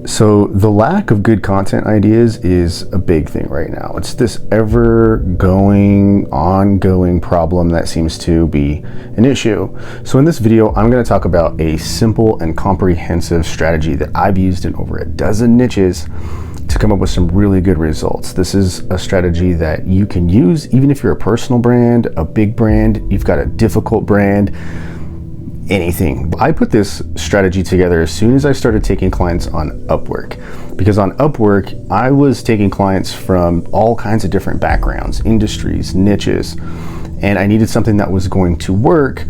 So the lack of good content ideas is a big thing right now. It's this ongoing problem that seems to be an issue. So in this video, I'm going to talk about a simple and comprehensive strategy that I've used in over a dozen niches to come up with some really good results. This is a strategy that you can use even if you're a personal brand, a big brand, you've got a difficult brand, anything. I put this strategy together as soon as I started taking clients on Upwork, because on Upwork, I was taking clients from all kinds of different backgrounds, industries, niches, and I needed something that was going to work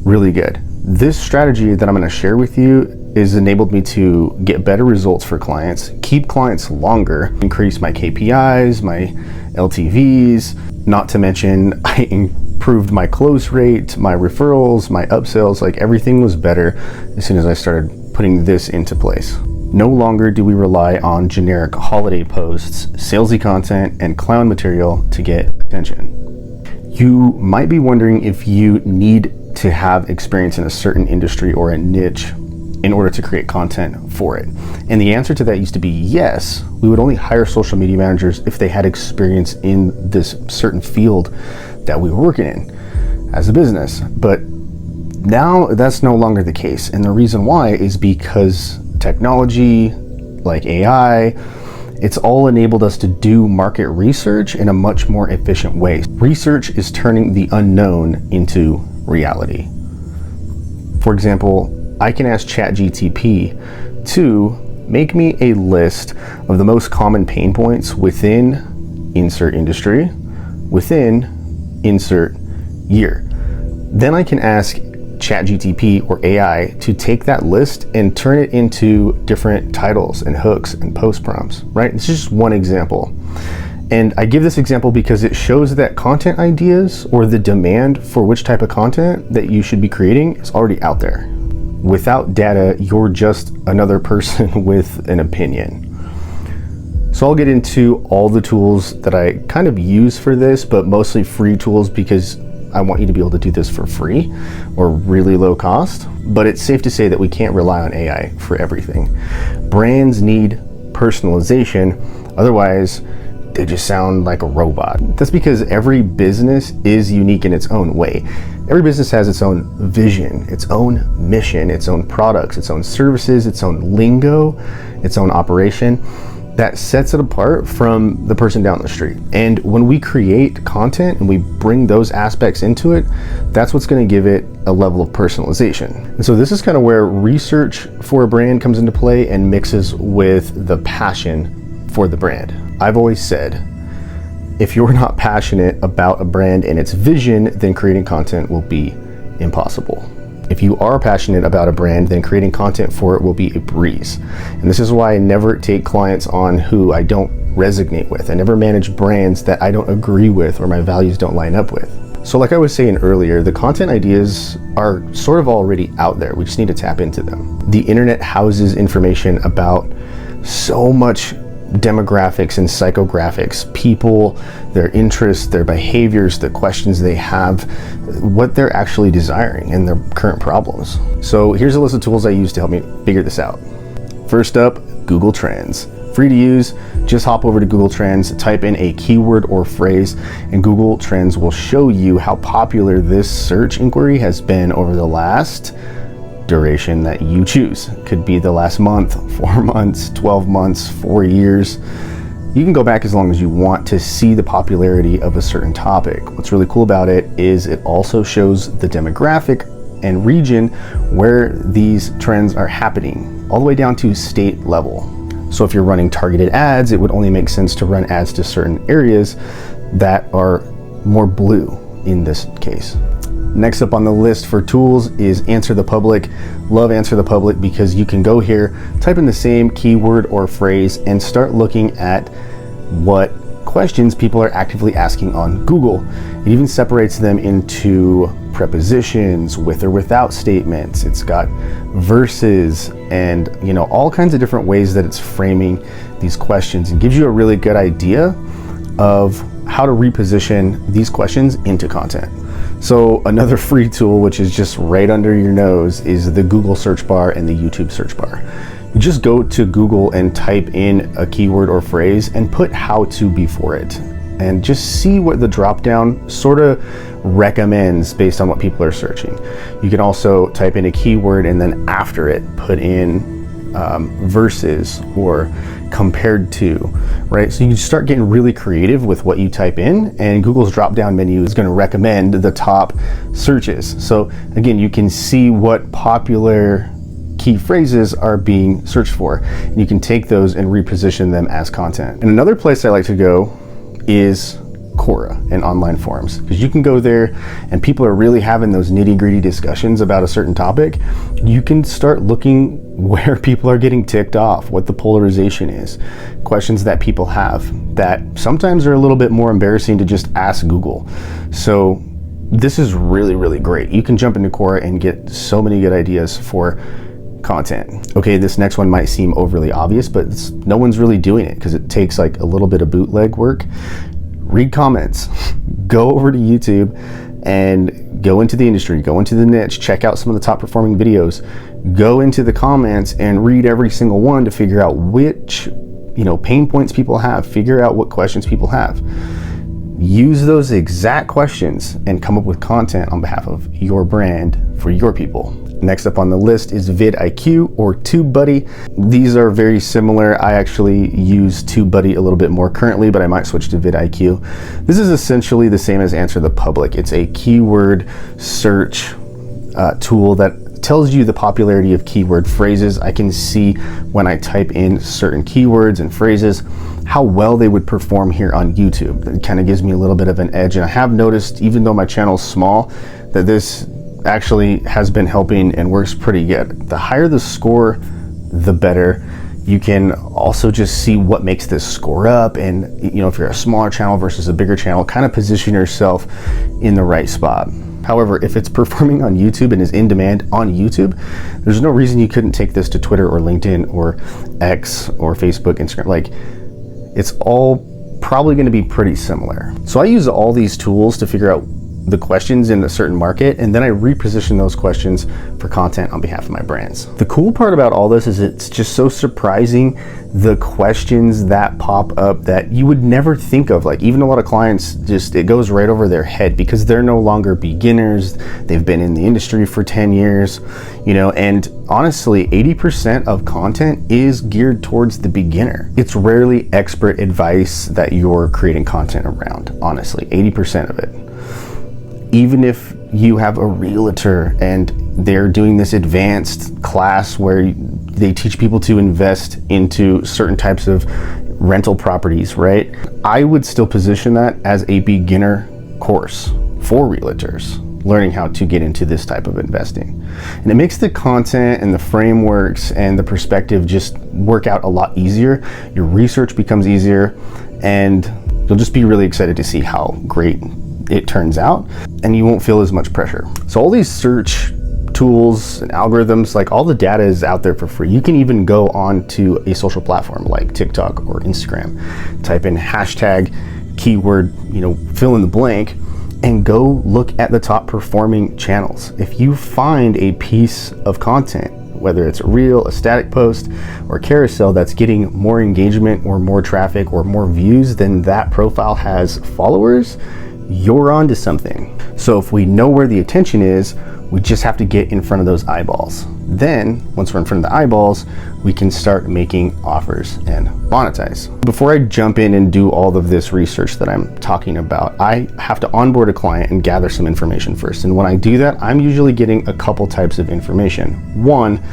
really good. This strategy that I'm going to share with you has enabled me to get better results for clients, keep clients longer, increase my KPIs, my LTVs, not to mention I improved my close rate, my referrals, my upsells, like everything was better as soon as I started putting this into place. No longer do we rely on generic holiday posts, salesy content, and clown material to get attention. You might be wondering if you need to have experience in a certain industry or a niche in order to create content for it. And the answer to that used to be yes. We would only hire social media managers if they had experience in this certain field that we were working in as a business. But now that's no longer the case. And the reason why is because technology, like AI, it's all enabled us to do market research in a much more efficient way. Research is turning the unknown into reality. For example, I can ask ChatGPT to make me a list of the most common pain points within insert industry, within insert year. Then I can ask ChatGPT or AI to take that list and turn it into different titles and hooks and post prompts, right? It's just one example. And I give this example because it shows that content ideas or the demand for which type of content that you should be creating is already out there. Without data, you're just another person with an opinion. So I'll get into all the tools that I kind of use for this, but mostly free tools because I want you to be able to do this for free or really low cost. But it's safe to say that we can't rely on AI for everything. Brands need personalization, otherwise they just sound like a robot. That's because every business is unique in its own way. Every business has its own vision, its own mission, its own products, its own services, its own lingo, its own operation that sets it apart from the person down the street. And when we create content and we bring those aspects into it, that's what's going to give it a level of personalization. And so this is kind of where research for a brand comes into play and mixes with the passion for the brand. I've always said, if you're not passionate about a brand and its vision, then creating content will be impossible. If you are passionate about a brand, then creating content for it will be a breeze. And this is why I never take clients on who I don't resonate with. I never manage brands that I don't agree with or my values don't line up with. So like I was saying earlier, the content ideas are sort of already out there. We just need to tap into them. The internet houses information about so much demographics and psychographics, people, their interests, their behaviors, the questions they have, what they're actually desiring and their current problems. So here's a list of tools I use to help me figure this out. First up, Google Trends. Free to use, just hop over to Google Trends, type in a keyword or phrase, and Google Trends will show you how popular this search inquiry has been over the last duration that you choose. It could be the last month, 4 months, 12 months, 4 years. You can go back as long as you want to see the popularity of a certain topic. What's really cool about it is it also shows the demographic and region where these trends are happening, all the way down to state level. So if you're running targeted ads, it would only make sense to run ads to certain areas that are more blue in this case. Next up on the list for tools is Answer the Public. Love Answer the Public because you can go here, type in the same keyword or phrase, and start looking at what questions people are actively asking on Google. It even separates them into prepositions, with or without statements. It's got verses and all kinds of different ways that it's framing these questions, and gives you a really good idea of how to reposition these questions into content. So another free tool, which is just right under your nose, is the Google search bar and the YouTube search bar. You just go to Google and type in a keyword or phrase and put how to before it, and just see what the drop down sort of recommends based on what people are searching. You can also type in a keyword and then after it put in versus or compared to, right? So you start getting really creative with what you type in, and Google's drop down menu is going to recommend the top searches. So again, you can see what popular key phrases are being searched for, and you can take those and reposition them as content. And another place I like to go is Quora and online forums, because you can go there and people are really having those nitty-gritty discussions about a certain topic. You can start looking where people are getting ticked off, what the polarization is, questions that people have that sometimes are a little bit more embarrassing to just ask Google. So this is really, really great. You can jump into Quora and get so many good ideas for content. Okay, this next one might seem overly obvious, but no one's really doing it because it takes like a little bit of bootleg work. Read comments. Go over to YouTube and go into the industry, go into the niche, check out some of the top performing videos, go into the comments and read every single one to figure out which, pain points people have, figure out what questions people have. Use those exact questions and come up with content on behalf of your brand for your people. Next up on the list is vidIQ or TubeBuddy. These are very similar. I actually use TubeBuddy a little bit more currently, but I might switch to vidIQ. This is essentially the same as Answer the Public. It's a keyword search tool that tells you the popularity of keyword phrases. I can see when I type in certain keywords and phrases how well they would perform here on YouTube. It kind of gives me a little bit of an edge, and I have noticed, even though my channel's small, that this actually has been helping and works pretty good. The higher the score, the better. You can also just see what makes this score up, and if you're a smaller channel versus a bigger channel, kind of position yourself in the right spot. However, if it's performing on YouTube and is in demand on YouTube, there's no reason you couldn't take this to Twitter or LinkedIn or X or Facebook, Instagram. Like, it's all probably going to be pretty similar. So I use all these tools to figure out the questions in a certain market, and then I reposition those questions for content on behalf of my brands. The cool part about all this is it's just so surprising, the questions that pop up that you would never think of. Like, even a lot of clients, it goes right over their head because they're no longer beginners. They've been in the industry for 10 years, and honestly, 80% of content is geared towards the beginner. It's rarely expert advice that you're creating content around, honestly, 80% of it. Even if you have a realtor and they're doing this advanced class where they teach people to invest into certain types of rental properties, right? I would still position that as a beginner course for realtors, learning how to get into this type of investing. And it makes the content and the frameworks and the perspective just work out a lot easier. Your research becomes easier, and you'll just be really excited to see how great it turns out, and you won't feel as much pressure. So all these search tools and algorithms, like, all the data is out there for free. You can even go on to a social platform like TikTok or Instagram, type in hashtag, keyword, fill in the blank, and go look at the top performing channels. If you find a piece of content, whether it's a reel, a static post, or carousel that's getting more engagement or more traffic or more views than that profile has followers, you're on to something. So if we know where the attention is, we just have to get in front of those eyeballs. Then, once we're in front of the eyeballs, we can start making offers and monetize. Before I jump in and do all of this research that I'm talking about, I have to onboard a client and gather some information first. And when I do that, I'm usually getting a couple types of information. One,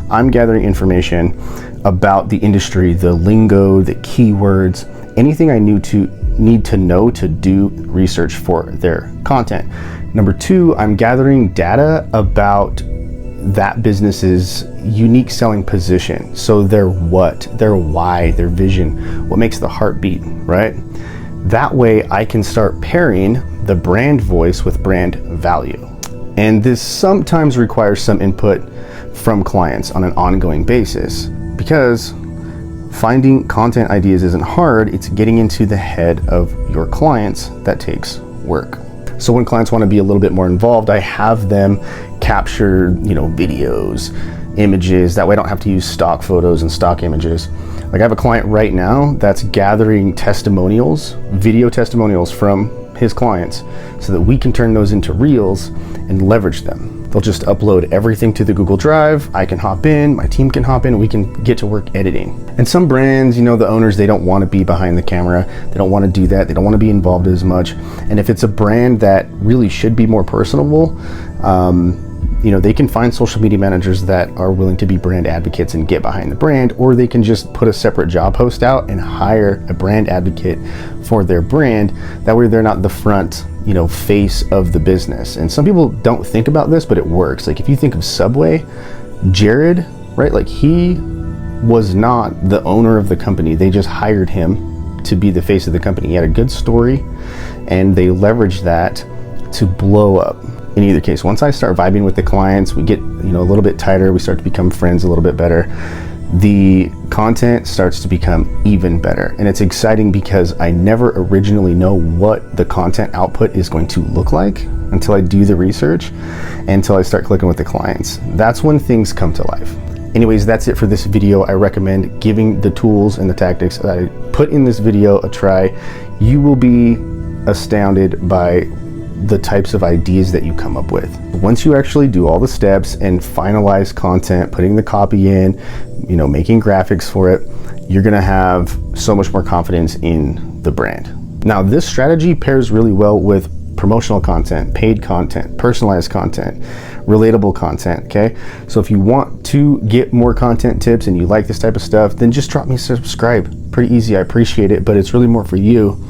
I'm gathering information about the industry, the lingo, the keywords, anything I need to know to do research for their content. Number two, I'm gathering data about that business's unique selling position. So their what, their why, their vision, what makes the heart beat, right? That way I can start pairing the brand voice with brand value. And this sometimes requires some input from clients on an ongoing basis, because finding content ideas isn't hard. It's getting into the head of your clients that takes work. So when clients want to be a little bit more involved, I have them capture, videos, images. That way I don't have to use stock photos and stock images. Like I have a client right now that's gathering testimonials, video testimonials from his clients so that we can turn those into reels and leverage them. They'll just upload everything to the Google Drive. I can hop in, my team can hop in, and we can get to work editing. And some brands, you know, the owners, they don't want to be behind the camera. They don't want to do that. They don't want to be involved as much. And if it's a brand that really should be more personable, you know, they can find social media managers that are willing to be brand advocates and get behind the brand, or they can just put a separate job post out and hire a brand advocate for their brand. That way they're not the front, you know, face of the business. And some people don't think about this, but it works. Like if you think of Subway, Jared, right? Like he was not the owner of the company. They just hired him to be the face of the company. He had a good story and they leveraged that to blow up. In either case, once I start vibing with the clients, we get, you know, a little bit tighter, we start to become friends a little bit better, the content starts to become even better. And it's exciting because I never originally know what the content output is going to look like until I do the research, until I start clicking with the clients. That's when things come to life. Anyways, that's it for this video. I recommend giving the tools and the tactics that I put in this video a try. You will be astounded by the types of ideas that you come up with. Once you actually do all the steps and finalize content, putting the copy in, you know, making graphics for it, you're gonna have so much more confidence in the brand. Now, this strategy pairs really well with promotional content, paid content, personalized content, relatable content, okay? So if you want to get more content tips and you like this type of stuff, then just drop me a subscribe. Pretty easy, I appreciate it, but it's really more for you.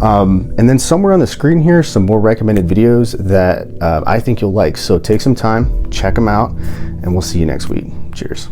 And then somewhere on the screen here, some more recommended videos that I think you'll like. So take some time, check them out, and we'll see you next week. Cheers.